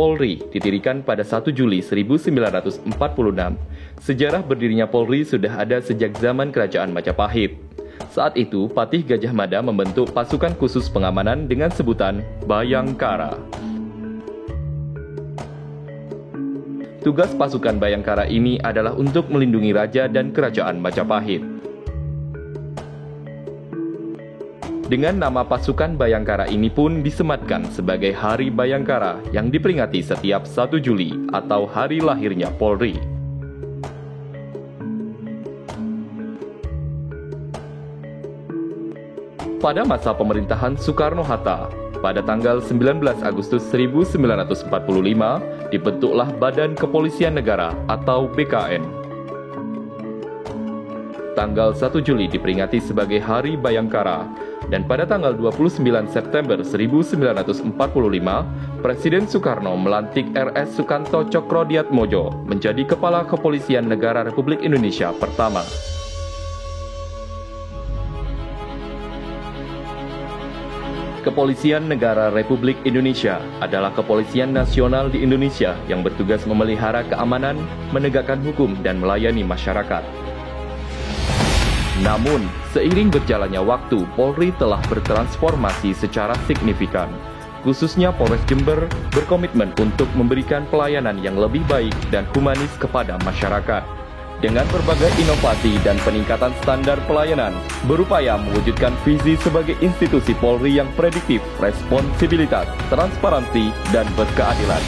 Polri didirikan pada 1 Juli 1946. Sejarah berdirinya Polri sudah ada sejak zaman Kerajaan Majapahit. Saat itu, Patih Gajah Mada membentuk pasukan khusus pengamanan dengan sebutan Bayangkara. Tugas pasukan Bayangkara ini adalah untuk melindungi raja dan Kerajaan Majapahit. Dengan nama pasukan Bayangkara ini pun disematkan sebagai Hari Bayangkara yang diperingati setiap 1 Juli atau hari lahirnya Polri. Pada masa pemerintahan Soekarno-Hatta, pada tanggal 19 Agustus 1945, dibentuklah Badan Kepolisian Negara atau BKN. Tanggal 1 Juli diperingati sebagai Hari Bayangkara, dan pada tanggal 29 September 1945, Presiden Soekarno melantik RS Sukanto Cokro-Diatmojo menjadi Kepala Kepolisian Negara Republik Indonesia pertama. Kepolisian Negara Republik Indonesia adalah kepolisian nasional di Indonesia yang bertugas memelihara keamanan, menegakkan hukum, dan melayani masyarakat. Namun, seiring berjalannya waktu, Polri telah bertransformasi secara signifikan. Khususnya Polres Jember berkomitmen untuk memberikan pelayanan yang lebih baik dan humanis kepada masyarakat. Dengan berbagai inovasi dan peningkatan standar pelayanan, berupaya mewujudkan visi sebagai institusi Polri yang prediktif, responsibilitas, transparansi, dan berkeadilan.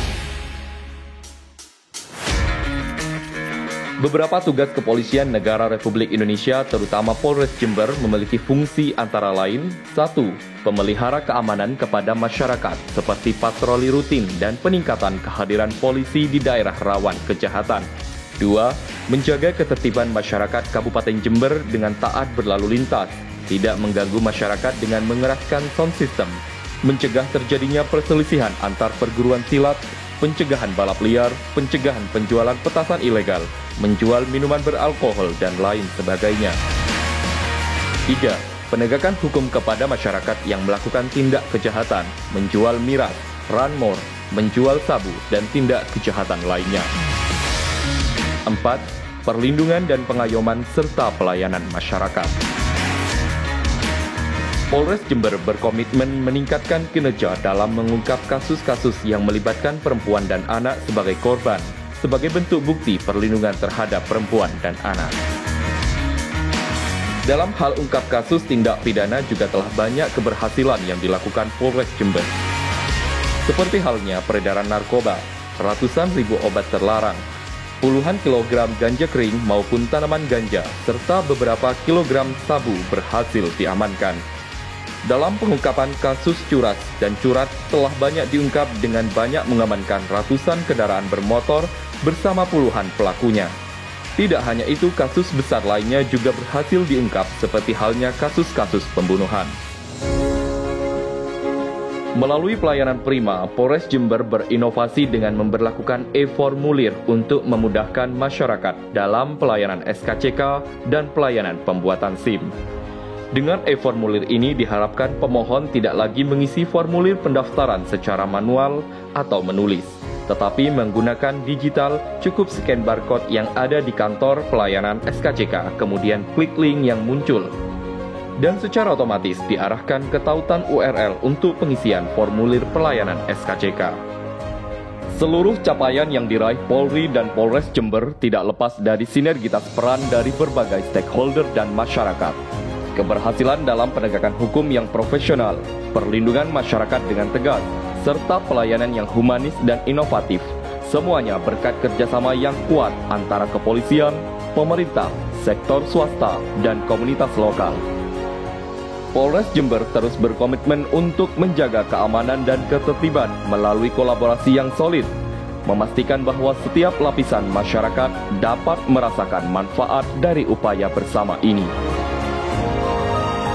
Beberapa tugas kepolisian negara Republik Indonesia, terutama Polres Jember, memiliki fungsi antara lain: 1. Pemelihara keamanan kepada masyarakat, seperti patroli rutin dan peningkatan kehadiran polisi di daerah rawan kejahatan. 2. Menjaga ketertiban masyarakat Kabupaten Jember dengan taat berlalu lintas, tidak mengganggu masyarakat dengan mengeraskan sound system, mencegah terjadinya perselisihan antar perguruan silat, pencegahan balap liar, pencegahan penjualan petasan ilegal, menjual minuman beralkohol, dan lain sebagainya. 3. Penegakan hukum kepada masyarakat yang melakukan tindak kejahatan, menjual miras, ranmor, menjual sabu, dan tindak kejahatan lainnya. 4. Perlindungan dan pengayoman serta pelayanan masyarakat. Polres Jember berkomitmen meningkatkan kinerja dalam mengungkap kasus-kasus yang melibatkan perempuan dan anak sebagai korban, sebagai bentuk bukti perlindungan terhadap perempuan dan anak. Dalam hal ungkap kasus tindak pidana juga telah banyak keberhasilan yang dilakukan Polres Jember. Seperti halnya peredaran narkoba, ratusan ribu obat terlarang, puluhan kilogram ganja kering maupun tanaman ganja, serta beberapa kilogram sabu berhasil diamankan. Dalam pengungkapan kasus curas dan curat telah banyak diungkap dengan banyak mengamankan ratusan kendaraan bermotor bersama puluhan pelakunya. Tidak hanya itu, kasus besar lainnya juga berhasil diungkap seperti halnya kasus-kasus pembunuhan. Melalui pelayanan prima, Polres Jember berinovasi dengan memberlakukan e-formulir untuk memudahkan masyarakat dalam pelayanan SKCK dan pelayanan pembuatan SIM. Dengan e-formulir ini diharapkan pemohon tidak lagi mengisi formulir pendaftaran secara manual atau menulis, tetapi menggunakan digital, cukup scan barcode yang ada di kantor pelayanan SKCK, kemudian klik link yang muncul. Dan secara otomatis diarahkan ke tautan URL untuk pengisian formulir pelayanan SKCK. Seluruh capaian yang diraih Polri dan Polres Jember tidak lepas dari sinergitas peran dari berbagai stakeholder dan masyarakat. Keberhasilan dalam penegakan hukum yang profesional, perlindungan masyarakat dengan tegas, serta pelayanan yang humanis dan inovatif, semuanya berkat kerjasama yang kuat antara kepolisian, pemerintah, sektor swasta, dan komunitas lokal. Polres Jember terus berkomitmen untuk menjaga keamanan dan ketertiban melalui kolaborasi yang solid, memastikan bahwa setiap lapisan masyarakat dapat merasakan manfaat dari upaya bersama ini.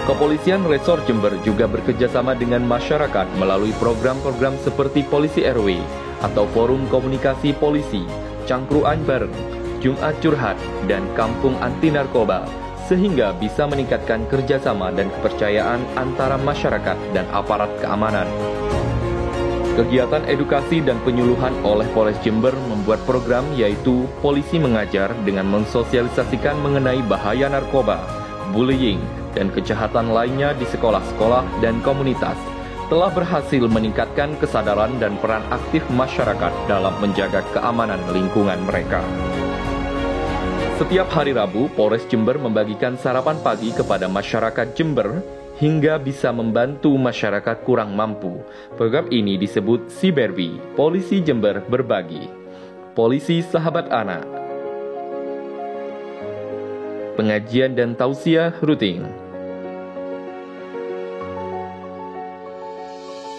Kepolisian Resor Jember juga bekerjasama dengan masyarakat melalui program-program seperti Polisi RW atau Forum Komunikasi Polisi, Cangkruan Bareng, Jumat Curhat, dan Kampung Anti Narkoba, sehingga bisa meningkatkan kerjasama dan kepercayaan antara masyarakat dan aparat keamanan. Kegiatan edukasi dan penyuluhan oleh Polres Jember membuat program yaitu Polisi Mengajar dengan mensosialisasikan mengenai bahaya narkoba, bullying, dan kejahatan lainnya di sekolah-sekolah dan komunitas telah berhasil meningkatkan kesadaran dan peran aktif masyarakat dalam menjaga keamanan lingkungan mereka. Setiap hari Rabu, Polres Jember membagikan sarapan pagi kepada masyarakat Jember hingga bisa membantu masyarakat kurang mampu. Program ini disebut Siberbi, Polisi Jember Berbagi. Polisi Sahabat Anak. Pengajian dan tausiah rutin.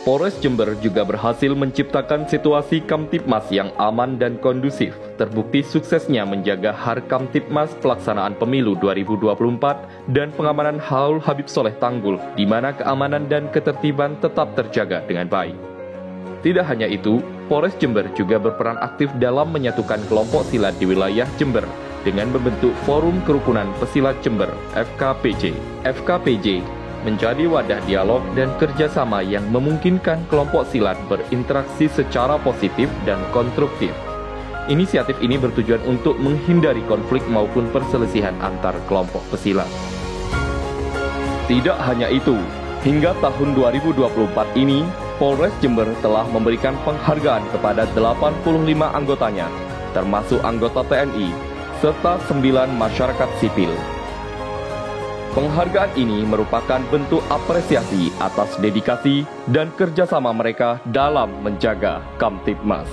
Polres Jember juga berhasil menciptakan situasi Kamtibmas yang aman dan kondusif. Terbukti suksesnya menjaga Harkamtibmas pelaksanaan pemilu 2024 dan pengamanan Haul Habib Soleh Tanggul, di mana keamanan dan ketertiban tetap terjaga dengan baik. Tidak hanya itu, Polres Jember juga berperan aktif dalam menyatukan kelompok silat di wilayah Jember dengan membentuk Forum Kerukunan Pesilat Jember (FKPJ). FKPJ menjadi wadah dialog dan kerjasama yang memungkinkan kelompok silat berinteraksi secara positif dan konstruktif. Inisiatif ini bertujuan untuk menghindari konflik maupun perselisihan antar kelompok pesilat. Tidak hanya itu, hingga tahun 2024 ini, Polres Jember telah memberikan penghargaan kepada 85 anggotanya, termasuk anggota TNI, serta 9 masyarakat sipil. Penghargaan ini merupakan bentuk apresiasi atas dedikasi dan kerjasama mereka dalam menjaga Kamtibmas.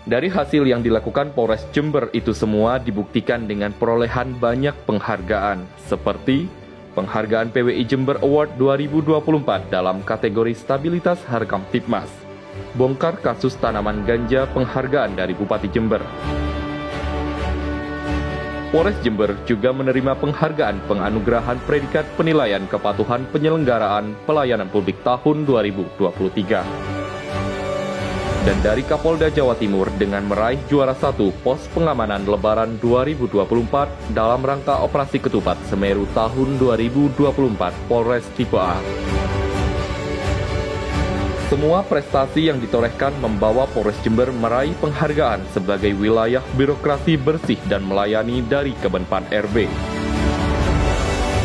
Dari hasil yang dilakukan Polres Jember itu semua dibuktikan dengan perolehan banyak penghargaan, seperti Penghargaan PWI Jember Award 2024 dalam kategori Stabilitas Harkamtibmas, Bongkar Kasus Tanaman Ganja Penghargaan dari Bupati Jember. Polres Jember juga menerima penghargaan penganugerahan predikat penilaian kepatuhan penyelenggaraan pelayanan publik tahun 2023. Dan dari Kapolda Jawa Timur dengan meraih juara 1 pos pengamanan Lebaran 2024 dalam rangka Operasi Ketupat Semeru tahun 2024 Polres Tipe A. Semua prestasi yang ditorehkan membawa Polres Jember meraih penghargaan sebagai wilayah birokrasi bersih dan melayani dari Kemenpan RB.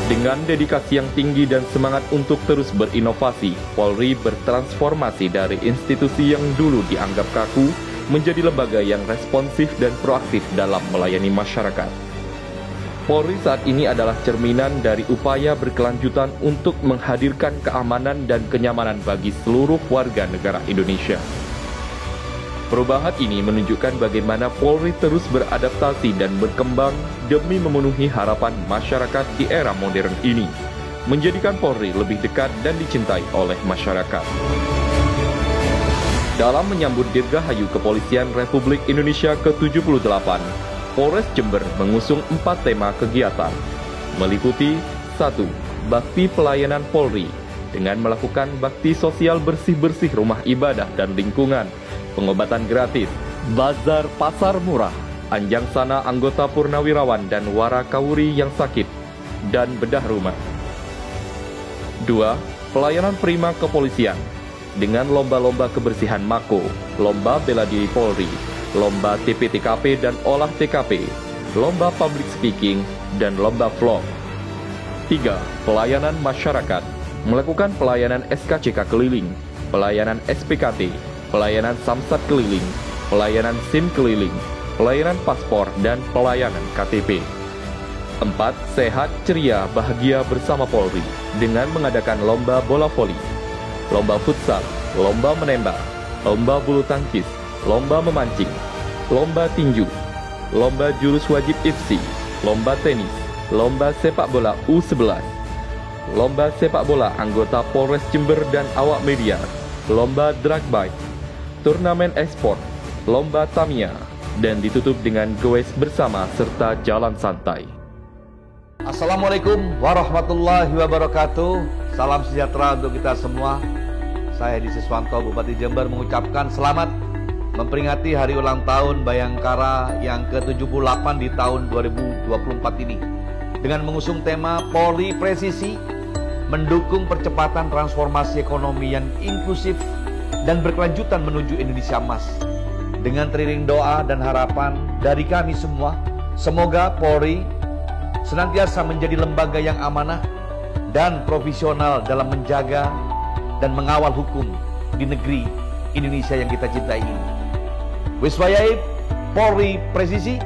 Dengan dedikasi yang tinggi dan semangat untuk terus berinovasi, Polri bertransformasi dari institusi yang dulu dianggap kaku menjadi lembaga yang responsif dan proaktif dalam melayani masyarakat. Polri saat ini adalah cerminan dari upaya berkelanjutan untuk menghadirkan keamanan dan kenyamanan bagi seluruh warga negara Indonesia. Perubahan ini menunjukkan bagaimana Polri terus beradaptasi dan berkembang demi memenuhi harapan masyarakat di era modern ini, menjadikan Polri lebih dekat dan dicintai oleh masyarakat. Dalam menyambut Dirgahayu Kepolisian Republik Indonesia ke-78, Polres Jember mengusung 4 tema kegiatan, meliputi 1. Bakti Pelayanan Polri, dengan melakukan bakti sosial bersih-bersih rumah ibadah dan lingkungan, pengobatan gratis, bazar pasar murah, anjang sana anggota purnawirawan dan warakawuri yang sakit, dan bedah rumah. 2. Pelayanan prima kepolisian, dengan lomba-lomba kebersihan Mako, lomba bela diri Polri, lomba TP-TKP dan olah TKP, lomba public speaking, dan lomba vlog. 3. Pelayanan masyarakat, melakukan pelayanan SKCK keliling, pelayanan SPKT, pelayanan Samsat keliling, pelayanan SIM keliling, pelayanan paspor, dan pelayanan KTP. 4. Sehat, ceria, bahagia bersama Polri, dengan mengadakan lomba bola voli, lomba futsal, lomba menembak, lomba bulu tangkis, lomba memancing, lomba tinju, lomba jurus wajib IFSI, lomba tenis, lomba sepak bola U11, lomba sepak bola anggota Polres Jember dan awak media, lomba drag bike, turnamen e-sport, lomba Tamiya, dan ditutup dengan goes bersama serta jalan santai. Assalamualaikum warahmatullahi wabarakatuh. Salam sejahtera untuk kita semua. Saya Hedi Siswanto, Bupati Jember, mengucapkan selamat memperingati hari ulang tahun Bayangkara yang ke-78 di tahun 2024 ini dengan mengusung tema Polri Presisi mendukung percepatan transformasi ekonomi yang inklusif dan berkelanjutan menuju Indonesia Emas. Dengan teriring doa dan harapan dari kami semua, semoga Polri senantiasa menjadi lembaga yang amanah dan profesional dalam menjaga dan mengawal hukum di negeri Indonesia yang kita cintai ini. Wiswayaib, Polri presisi,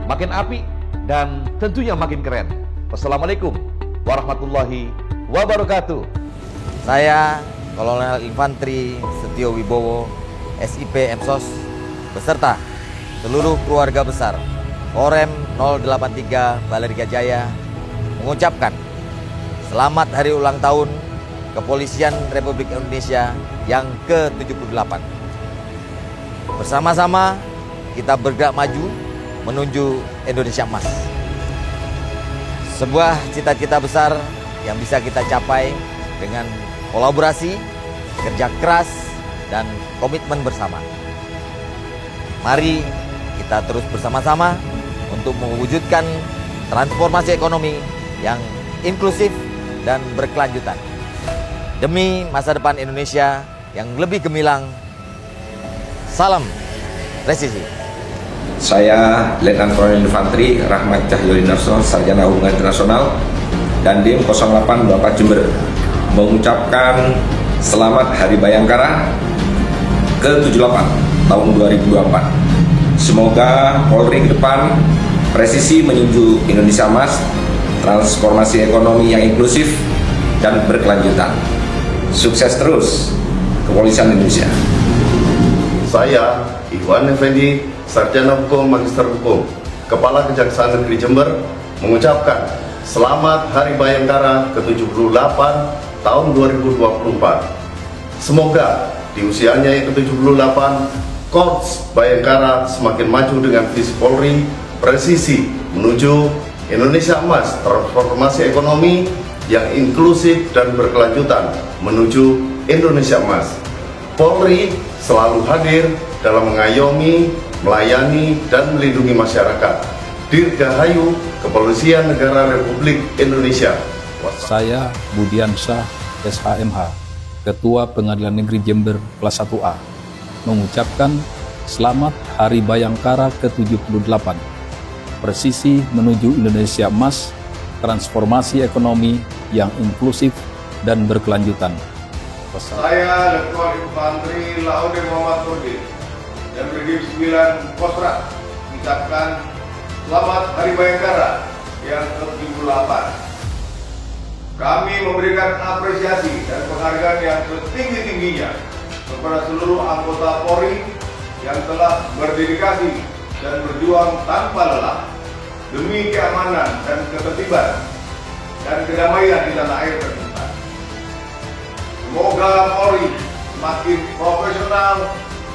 makin apik dan tentunya makin keren. Wassalamualaikum warahmatullahi wabarakatuh. Saya Kolonel Infantri Setio Wibowo, SIP Emsos, beserta seluruh keluarga besar Korem 083 Balerga Jaya mengucapkan selamat hari ulang tahun Kepolisian Republik Indonesia yang ke-78. Bersama-sama kita bergerak maju menuju Indonesia Emas. Sebuah cita-cita besar yang bisa kita capai dengan kolaborasi, kerja keras, dan komitmen bersama. Mari kita terus bersama-sama untuk mewujudkan transformasi ekonomi yang inklusif dan berkelanjutan demi masa depan Indonesia yang lebih gemilang. Salam presisi. Saya Letnan Kolonel Infantri Rahmat Cahyodinarso, Sarjana Hubungan Internasional dan Dim 0824 Jember, mengucapkan selamat Hari Bayangkara ke-78 tahun 2024. Semoga Polri ke depan presisi menuju Indonesia Emas, transformasi ekonomi yang inklusif dan berkelanjutan. Sukses terus Kepolisian Indonesia. Saya Iwan Effendi, Sarjana Hukum Magister Hukum, Kepala Kejaksaan Negeri Jember, mengucapkan selamat Hari Bayangkara ke-78 tahun 2024. Semoga di usianya yang ke-78, Korps Bayangkara semakin maju dengan visi Polri presisi menuju Indonesia Emas, transformasi ekonomi yang inklusif dan berkelanjutan menuju Indonesia Emas. Polri selalu hadir dalam mengayomi, melayani, dan melindungi masyarakat. Dirgahayu Kepolisian Negara Republik Indonesia. Saya Budiansyah, SHMH, Ketua Pengadilan Negeri Jember kelas 1A, mengucapkan selamat Hari Bayangkara ke-78, presisi menuju Indonesia Emas, transformasi ekonomi yang inklusif dan berkelanjutan. Saya Letnan Infantri Laude Muhammad Nurdin dan Brigif 9 Kostrat mengucapkan selamat Hari Bayangkara yang ke-78. Kami memberikan apresiasi dan penghargaan yang setinggi-tingginya kepada seluruh anggota Polri yang telah berdedikasi dan berjuang tanpa lelah demi keamanan dan ketertiban dan kedamaian di tanah air tercinta. Semoga Polri semakin profesional,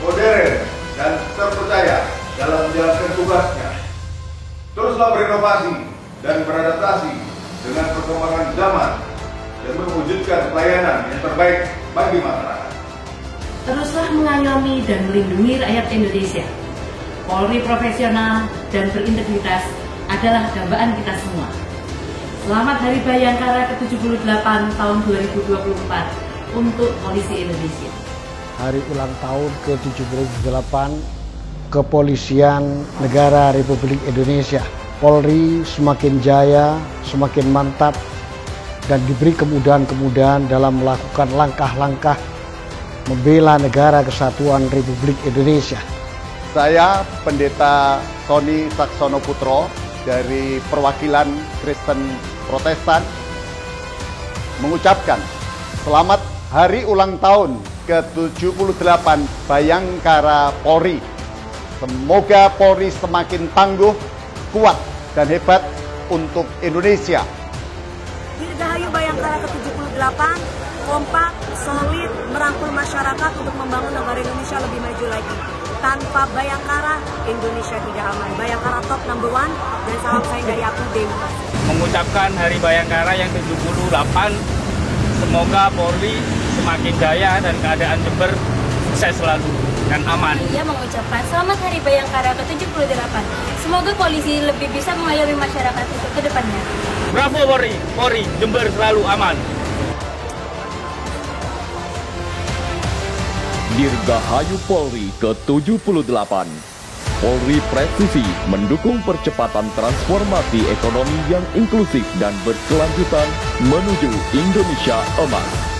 modern, dan terpercaya dalam menjalankan tugasnya. Teruslah berinovasi dan beradaptasi dengan perkembangan zaman dan mewujudkan pelayanan yang terbaik bagi masyarakat. Teruslah mengayomi dan melindungi rakyat Indonesia. Polri profesional dan berintegritas adalah dambaan kita semua. Selamat Hari Bayangkara ke-78 tahun 2024 untuk Polisi Indonesia. Hari ulang tahun ke-78 Kepolisian Negara Republik Indonesia. Polri semakin jaya, semakin mantap, dan diberi kemudahan-kemudahan dalam melakukan langkah-langkah membela negara kesatuan Republik Indonesia. Saya Pendeta Sony Saksono Putro dari perwakilan Kristen Protestan mengucapkan selamat Hari Ulang Tahun ke-78 Bayangkara Polri. Semoga Polri semakin tangguh, kuat, dan hebat untuk Indonesia. Dirgahayu Bayangkara ke-78, kompak, solid, merangkul masyarakat untuk membangun negara Indonesia lebih maju lagi. Tanpa Bayangkara, Indonesia tidak aman. Bayangkara top number 1, dan salam sayang dari aku, Dewi. Mengucapkan Hari Bayangkara yang ke-78, semoga Polri semakin jaya dan keadaan Jember sukses selalu dan aman. Ia mengucapkan selamat Hari Bayangkara ke-78. Semoga polisi lebih bisa mengayomi masyarakat untuk ke depannya. Bravo Polri, Jember selalu aman. Dirgahayu Polri ke-78. Polri presisi mendukung percepatan transformasi ekonomi yang inklusif dan berkelanjutan menuju Indonesia Emas.